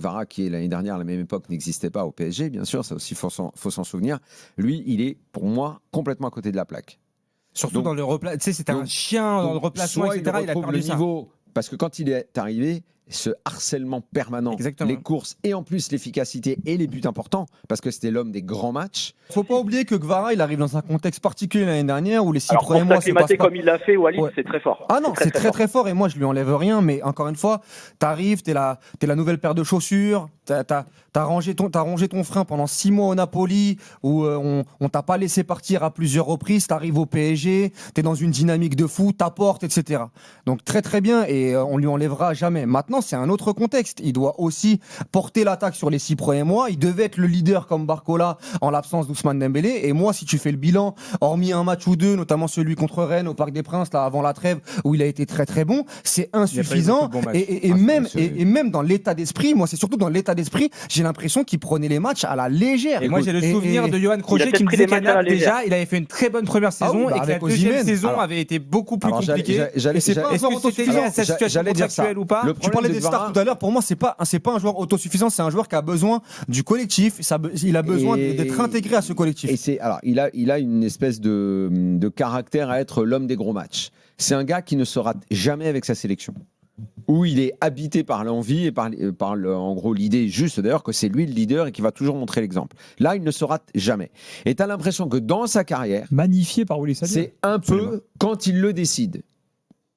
Kvara, qui l'année dernière à la même époque n'existait pas au PSG, bien sûr, ça aussi faut s'en souvenir. Lui, il est pour moi complètement à côté de la plaque. Surtout Donc- dans le replacement. Tu sais, c'était un donc- chien dans le replacement, soit etc. Il a retrouve perdu le ça. niveau, parce que quand il est arrivé, ce harcèlement permanent, Exactement. les courses et en plus l'efficacité et les buts importants, parce que c'était l'homme des grands matchs. Faut pas oublier que Kvara, il arrive dans un contexte particulier l'année dernière où les 6 Alors pour premiers mois se s'acclimater passent pas. comme il l'a fait, Walid, Ouais. c'est très fort. Ah non, c'est très fort et moi je lui enlève rien, mais encore une fois, t'arrives, t'es la nouvelle paire de chaussures, t'as rongé ton frein pendant 6 mois au Napoli où on t'a pas laissé partir à plusieurs reprises, t'arrives au PSG, t'es dans une dynamique de fou, t'apportes, etc. Donc très bien et on lui enlèvera jamais. Maintenant c'est un autre contexte, il doit aussi porter l'attaque sur les 6 premiers mois, il devait être le leader comme Barcola en l'absence d'Ousmane Dembélé et moi si tu fais le bilan, hormis un match ou deux, notamment celui contre Rennes au Parc des Princes là avant la trêve où il a été très bon, c'est insuffisant beaucoup de bons matchs. et même dans l'état d'esprit, moi c'est surtout dans l'état d'esprit, j'ai l'impression qu'il prenait les matchs à la légère. Et moi, j'ai le souvenir de Johan Crochet peut-être qui me pris disait des matchs qu'à à la Naples, légère. déjà, il avait fait une très bonne première saison bah et que la avec deuxième Osimhen. saison Alors- avait été beaucoup plus Alors, compliquée. Et c'est pas un Est-ce joueur que c'était lié à sa autosuffisant. situation J'allais dire ça. contractuelle ou pas Le Tu problème parlais de des Kvara- stars tout à l'heure. Pour moi, c'est pas un joueur autosuffisant. C'est un joueur qui a besoin du collectif. Il a besoin Et- d'être intégré à ce collectif. Et il a une espèce de caractère à être l'homme des gros matchs. C'est un gars qui ne se rate jamais avec sa sélection. Où il est habité par l'envie et en gros l'idée juste d'ailleurs que c'est lui le leader et qui va toujours montrer l'exemple. Là, il ne se rate jamais. Et tu as l'impression que dans sa carrière, Magnifié par Willy Sadio. c'est un peu quand il le décide.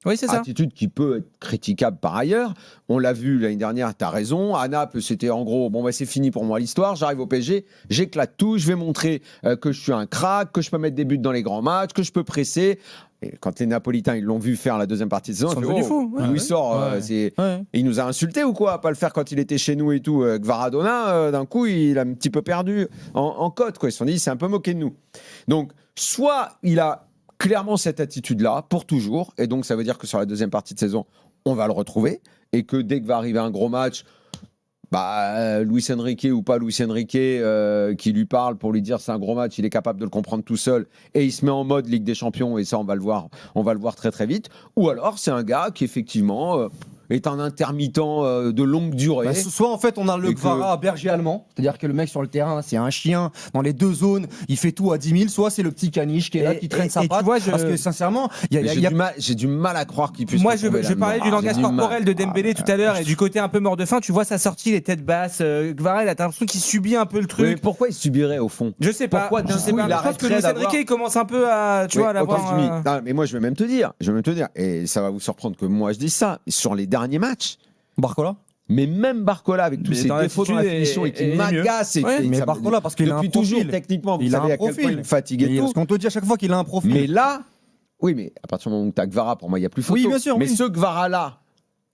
Oui, c'est ça. Attitude qui peut être critiquable par ailleurs. On l'a vu l'année dernière, tu as raison. À Naples, c'était en gros, bon, bah, c'est fini pour moi l'histoire. J'arrive au PSG, j'éclate tout. Je vais montrer que je suis un crack, que je peux mettre des buts dans les grands matchs, que je peux presser. Et quand les Napolitains ils l'ont vu faire la deuxième partie de saison, Ils sont ils ont devenus fait, fous, ouais. d'où il sort Ouais. c'est... Ouais. Et il nous a insulté ou quoi à pas le faire quand il était chez nous et tout. Gvaradona, d'un coup, il a un petit peu perdu en cote. Quoi. Ils se sont dit, il s'est un peu moqué de nous. Donc, soit il a clairement cette attitude-là pour toujours, et donc ça veut dire que sur la deuxième partie de saison, on va le retrouver, et que dès que va arriver un gros match, Luis Enrique ou pas Luis Enrique qui lui parle pour lui dire c'est un gros match, il est capable de le comprendre tout seul et il se met en mode Ligue des Champions et ça on va le voir très très vite. Ou alors c'est un gars qui effectivement est un intermittent de longue durée. Bah, soit en fait on a le Et Kvara berger allemand, c'est-à-dire que le mec sur le terrain c'est un chien dans les deux zones, il fait tout à 10 000, soit c'est le petit caniche qui est là, qui traîne sa tu patte. vois, Parce que sincèrement, il y a J'ai du mal à croire qu'il puisse. Moi, je retrouver la parlais du morale. langage J'ai du mal. corporel de Dembélé tout à l'heure et du côté un peu mort de faim. Tu vois sa sortie, les têtes basses. Kvara, t'as l'impression qu'il subit un peu le Mais truc. pourquoi il subirait au fond? Je sais pas. Pourquoi d'un Je sais coup, pas. il Je pense que arrêterait Luis d'avoir- Enrique il commence un peu à, tu vois, à l'avoir. Non, mais moi je vais même te dire, et ça va vous surprendre que moi je dise ça, sur les derniers matchs, Barcola. mais même Barcola avec tous Mais ses dans défauts dans la l'attitude finition et est qui mieux. m'agace et Ouais, et mais ça me- Barcola parce qu'il a un depuis toujours profil. techniquement, vous Il a savez un à quel point profil. il me fatigue et tout. Ce qu'on te dit à chaque fois qu'il a un profil. Mais là, oui, mais à partir du moment où tu as Kvara, pour moi il n'y a plus photo. Oui, bien sûr, Mais oui. ce Kvara là,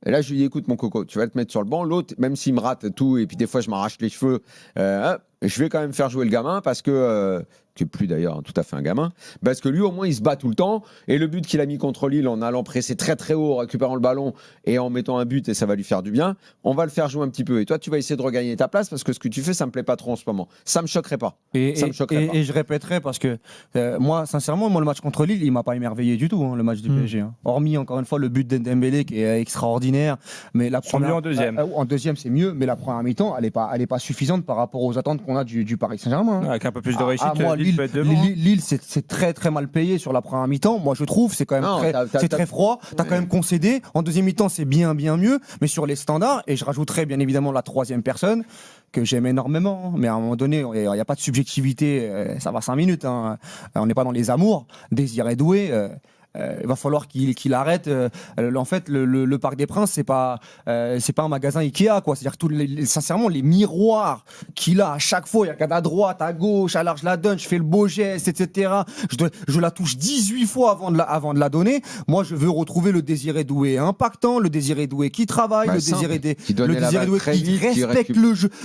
et là je lui dis écoute mon coco, tu vas te mettre sur le banc, l'autre même s'il me rate tout et puis des fois je m'arrache les cheveux, je vais quand même faire jouer le gamin parce que qui est plus d'ailleurs tout à fait un gamin, parce que lui au moins il se bat tout le temps et le but qu'il a mis contre Lille en allant presser très très haut, en récupérant le ballon et en mettant un but et ça va lui faire du bien, on va le faire jouer un petit peu et toi tu vas essayer de regagner ta place parce que ce que tu fais ça me plaît pas trop en ce moment, ça me choquerait pas. Ça me choquerait pas. Et je répéterai parce que moi, sincèrement, le match contre Lille, il m'a pas émerveillé du tout, le match du PSG. Hein. Hormis encore une fois le but de Dembélé qui est extraordinaire, mais la Sont mieux en deuxième. en deuxième, c'est mieux, mais la première mi-temps, elle est pas suffisante par rapport aux attentes qu'on a du Paris Saint-Germain. Hein. Avec un peu plus de réussite, moi, Lille peut être devant. Lille, c'est très très mal payé sur la première mi-temps. Moi, je trouve, c'est quand même Non, c'est très froid. T'as quand même concédé. En deuxième mi-temps, c'est bien mieux, mais sur les standards. Et je rajouterais bien évidemment la troisième personne que j'aime énormément. Mais à un moment donné, il n'y a pas de subjectivité. Ça va 5 minutes. Hein. On n'est pas dans les amours. Désiré Doué. Il va falloir qu'il arrête. En fait, le Parc des Princes, c'est pas un magasin Ikea, quoi. C'est-à-dire que sincèrement, les miroirs qu'il a à chaque fois, il y a à droite, à gauche, à large, je la donne, je fais le beau geste, etc. Je la touche 18 fois avant de la donner. Moi, je veux retrouver le Désiré Doué impactant, le Désiré Doué qui travaille, le Désiré Doué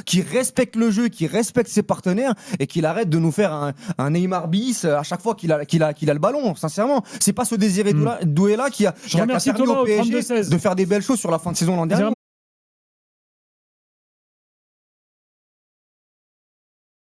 qui respecte le jeu, qui respecte ses partenaires et qu'il arrête de nous faire un Neymar bis à chaque fois qu'il a le ballon. Sincèrement, c'est pas ce Désiré Doué là qui a permis au PSG de faire des belles choses sur la fin de saison l'an dernier.